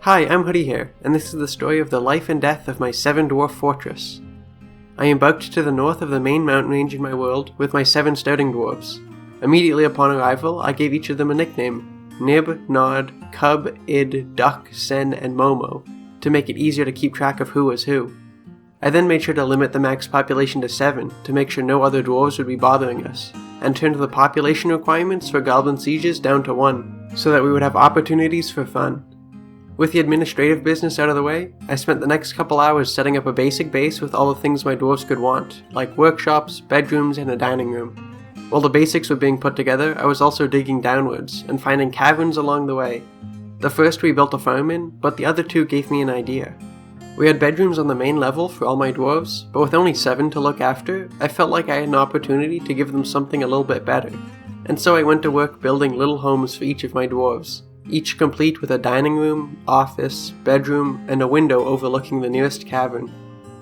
Hi, I'm Hoodie here, and this is the story of the life and death of my 7 Dwarf Fortress. I embarked to the north of the main mountain range in my world with my 7 starting dwarves. Immediately upon arrival, I gave each of them a nickname: Nib, Nod, Cub, Id, Duck, Sen, and Momo, to make it easier to keep track of who was who. I then made sure to limit the max population to 7 to make sure no other dwarves would be bothering us, and turned the population requirements for goblin sieges down to 1, so that we would have opportunities for fun. With the administrative business out of the way, I spent the next couple hours setting up a basic base with all the things my dwarves could want, like workshops, bedrooms, and a dining room. While the basics were being put together, I was also digging downwards and finding caverns along the way. The first we built a farm in, but the other 2 gave me an idea. We had bedrooms on the main level for all my dwarves, but with only 7 to look after, I felt like I had an opportunity to give them something a little bit better, and so I went to work building little homes for each of my dwarves, each complete with a dining room, office, bedroom, and a window overlooking the nearest cavern.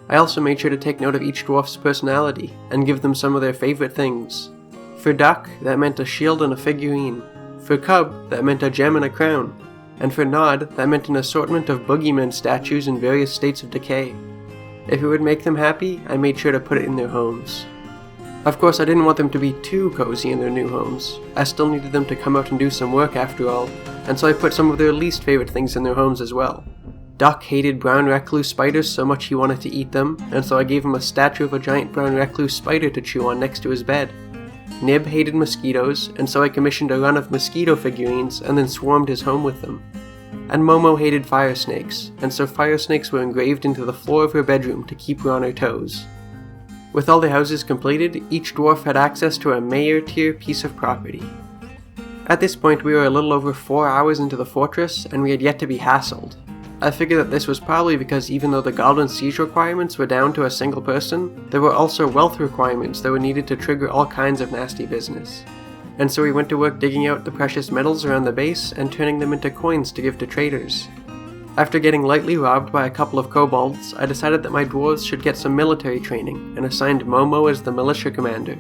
I also made sure to take note of each dwarf's personality, and give them some of their favorite things. For Duck, that meant a shield and a figurine. For Cub, that meant a gem and a crown. And for Nod, that meant an assortment of boogeyman statues in various states of decay. If it would make them happy, I made sure to put it in their homes. Of course, I didn't want them to be too cozy in their new homes. I still needed them to come out and do some work after all, and so I put some of their least favorite things in their homes as well. Duck hated brown recluse spiders so much he wanted to eat them, and so I gave him a statue of a giant brown recluse spider to chew on next to his bed. Nib hated mosquitoes, and so I commissioned a run of mosquito figurines and then swarmed his home with them. And Momo hated fire snakes, and so fire snakes were engraved into the floor of her bedroom to keep her on her toes. With all the houses completed, each dwarf had access to a mayor tier piece of property. At this point we were a little over 4 hours into the fortress, and we had yet to be hassled. I figured that this was probably because even though the goblin siege requirements were down to a single person, there were also wealth requirements that were needed to trigger all kinds of nasty business. And so we went to work digging out the precious metals around the base and turning them into coins to give to traders. After getting lightly robbed by a couple of kobolds, I decided that my dwarves should get some military training, and assigned Momo as the militia commander.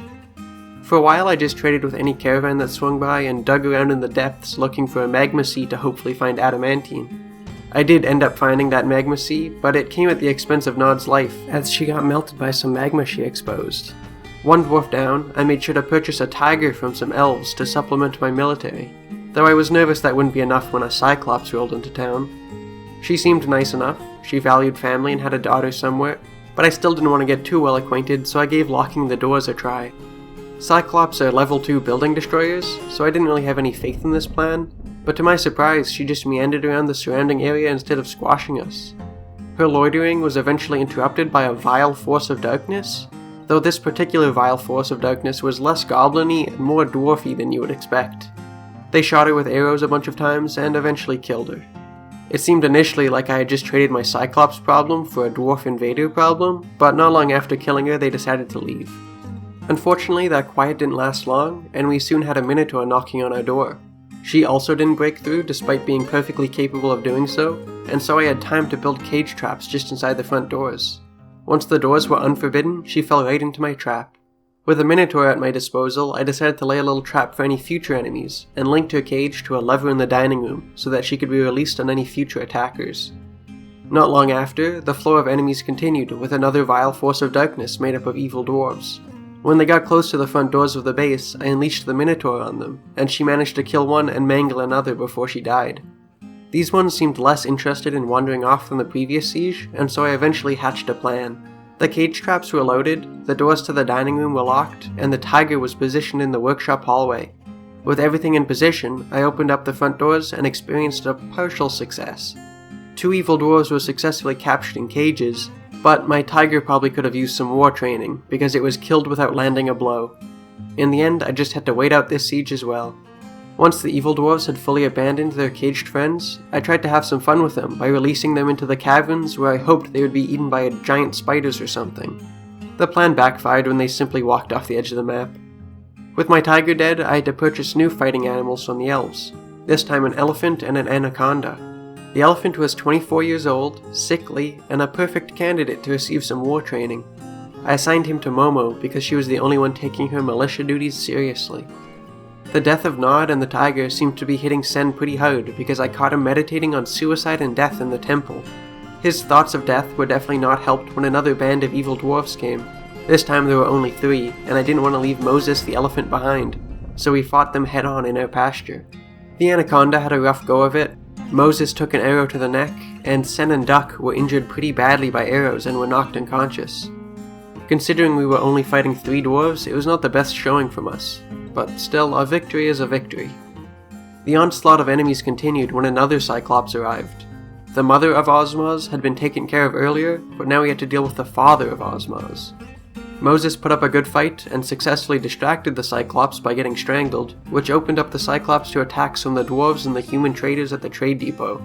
For a while I just traded with any caravan that swung by and dug around in the depths looking for a magma sea to hopefully find adamantine. I did end up finding that magma sea, but it came at the expense of Nod's life, as she got melted by some magma she exposed. One dwarf down, I made sure to purchase a tiger from some elves to supplement my military, though I was nervous that wouldn't be enough when a cyclops rolled into town. She seemed nice enough, she valued family and had a daughter somewhere, but I still didn't want to get too well acquainted, so I gave locking the doors a try. Cyclops are level 2 building destroyers, so I didn't really have any faith in this plan, but to my surprise she just meandered around the surrounding area instead of squashing us. Her loitering was eventually interrupted by a vile force of darkness, though this particular vile force of darkness was less goblin-y and more dwarfy than you would expect. They shot her with arrows a bunch of times and eventually killed her. It seemed initially like I had just traded my Cyclops problem for a dwarf invader problem, but not long after killing her they decided to leave. Unfortunately, that quiet didn't last long, and we soon had a Minotaur knocking on our door. She also didn't break through despite being perfectly capable of doing so, and so I had time to build cage traps just inside the front doors. Once the doors were unforbidden, she fell right into my trap. With a Minotaur at my disposal, I decided to lay a little trap for any future enemies, and linked her cage to a lever in the dining room so that she could be released on any future attackers. Not long after, the flow of enemies continued with another vile force of darkness made up of evil dwarves. When they got close to the front doors of the base, I unleashed the Minotaur on them, and she managed to kill one and mangle another before she died. These ones seemed less interested in wandering off than the previous siege, and so I eventually hatched a plan. The cage traps were loaded, the doors to the dining room were locked, and the tiger was positioned in the workshop hallway. With everything in position, I opened up the front doors and experienced a partial success. 2 evil dwarves were successfully captured in cages, but my tiger probably could have used some war training, because it was killed without landing a blow. In the end, I just had to wait out this siege as well. Once the evil dwarves had fully abandoned their caged friends, I tried to have some fun with them by releasing them into the caverns where I hoped they would be eaten by giant spiders or something. The plan backfired when they simply walked off the edge of the map. With my tiger dead, I had to purchase new fighting animals from the elves, this time an elephant and an anaconda. The elephant was 24 years old, sickly, and a perfect candidate to receive some war training. I assigned him to Momo because she was the only one taking her militia duties seriously. The death of Nod and the tiger seemed to be hitting Sen pretty hard because I caught him meditating on suicide and death in the temple. His thoughts of death were definitely not helped when another band of evil dwarfs came. This time there were only 3, and I didn't want to leave Moses the elephant behind, so we fought them head on in our pasture. The anaconda had a rough go of it, Moses took an arrow to the neck, and Sen and Duck were injured pretty badly by arrows and were knocked unconscious. Considering we were only fighting 3 dwarves, it was not the best showing from us, but still, a victory is a victory. The onslaught of enemies continued when another Cyclops arrived. The mother of Ozmaz had been taken care of earlier, but now we had to deal with the father of Ozmaz. Moses put up a good fight and successfully distracted the Cyclops by getting strangled, which opened up the Cyclops to attacks from the dwarves and the human traders at the trade depot.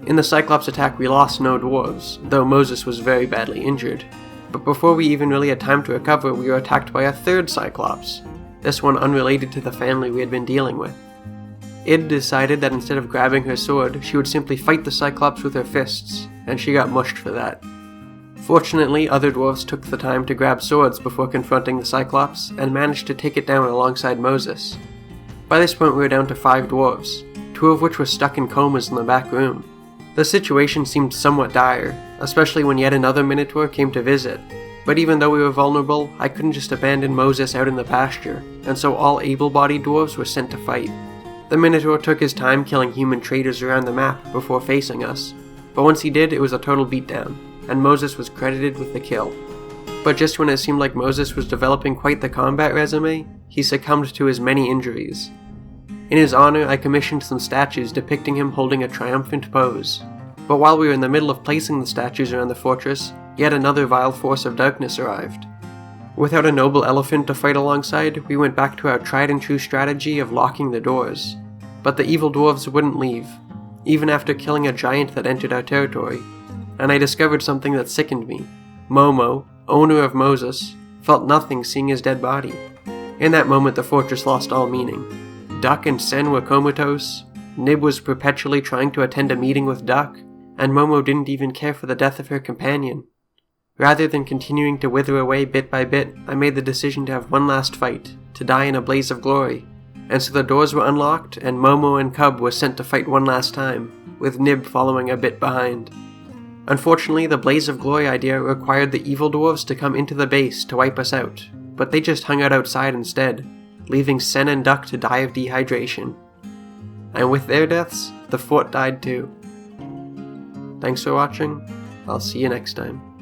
In the Cyclops attack we lost no dwarves, though Moses was very badly injured. But before we even really had time to recover, we were attacked by a third Cyclops, this one unrelated to the family we had been dealing with. Id decided that instead of grabbing her sword, she would simply fight the Cyclops with her fists, and she got mushed for that. Fortunately, other dwarves took the time to grab swords before confronting the Cyclops, and managed to take it down alongside Moses. By this point we were down to 5 dwarves, 2 of which were stuck in comas in the back room. The situation seemed somewhat dire, especially when yet another Minotaur came to visit, but even though we were vulnerable, I couldn't just abandon Moses out in the pasture, and so all able-bodied dwarves were sent to fight. The Minotaur took his time killing human traders around the map before facing us, but once he did, it was a total beatdown, and Moses was credited with the kill. But just when it seemed like Moses was developing quite the combat resume, he succumbed to his many injuries. In his honor, I commissioned some statues depicting him holding a triumphant pose. But while we were in the middle of placing the statues around the fortress, yet another vile force of darkness arrived. Without a noble elephant to fight alongside, we went back to our tried and true strategy of locking the doors. But the evil dwarves wouldn't leave, even after killing a giant that entered our territory. And I discovered something that sickened me. Momo, owner of Moses, felt nothing seeing his dead body. In that moment the fortress lost all meaning. Duck and Sen were comatose, Nib was perpetually trying to attend a meeting with Duck, and Momo didn't even care for the death of her companion. Rather than continuing to wither away bit by bit, I made the decision to have one last fight, to die in a blaze of glory. And so the doors were unlocked, and Momo and Cub were sent to fight one last time, with Nib following a bit behind. Unfortunately, the blaze of glory idea required the evil dwarves to come into the base to wipe us out, but they just hung out outside instead, leaving Sen and Duck to die of dehydration. And with their deaths, the fort died too. Thanks for watching, I'll see you next time.